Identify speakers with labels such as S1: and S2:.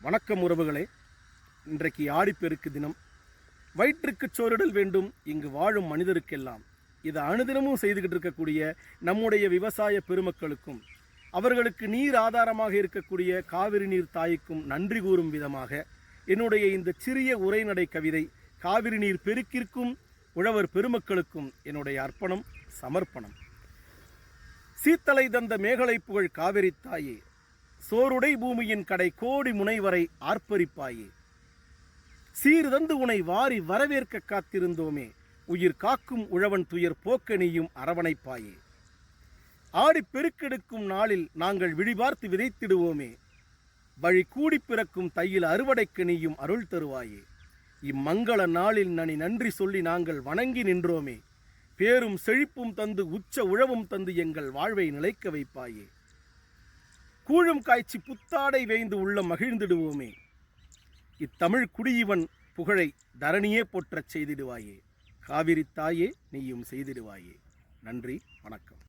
S1: வணக்கம் உறவுகளே. இன்றைக்கு ஆடிப்பெருக்கு தினம். வயிற்றுக்கு சோறிடல் வேண்டும் இங்கு வாழும் மனிதருக்கெல்லாம். இதை அனுதினமும் செய்துகிட்டு இருக்கக்கூடிய நம்முடைய விவசாய பெருமக்களுக்கும் அவர்களுக்கு நீர் ஆதாரமாக இருக்கக்கூடிய காவிரி நீர் தாய்க்கும் நன்றி கூறும் விதமாக என்னுடைய இந்த சிறிய உரைநடை கவிதை காவிரி நீர் பெருக்கிற்கும் உழவர் பெருமக்களுக்கும் என்னுடைய அர்ப்பணம், சமர்ப்பணம். சீத்தலை தந்த மேகலை புகழ் காவிரி தாயே, சோருடை பூமியின் கடை கோடி முனை வரை ஆர்ப்பரிப்பாயே, சீர்தந்து உனை வாரி வரவேற்க காத்திருந்தோமே, உயிர் காக்கும் உழவன் துயர் போக்க நீயும் அரவணைப்பாயே, ஆடி பெருக்கெடுக்கும் நாளில் நாங்கள் விழிபார்த்து விதைத்திடுவோமே, வழி கூடி பிறக்கும் தையில் அறுவடைக்கு நீயும் அருள் தருவாயே, இம்மங்கள நாளில் நன்றி சொல்லி நாங்கள் வணங்கி நின்றோமே, பேரும் செழிப்பும் தந்து உச்ச உழவும் தந்து எங்கள் வாழ்வை நிலைக்க வைப்பாயே, கூழும் காய்ச்சி புத்தாடை வேய்ந்து உள்ள மகிழ்ந்திடுவோமே, இத்தமிழ் குடியிவன் புகழை தரணியே போற்றச் செய்திடுவாயே, காவிரி தாயே நீயும் செய்திடுவாயே. நன்றி, வணக்கம்.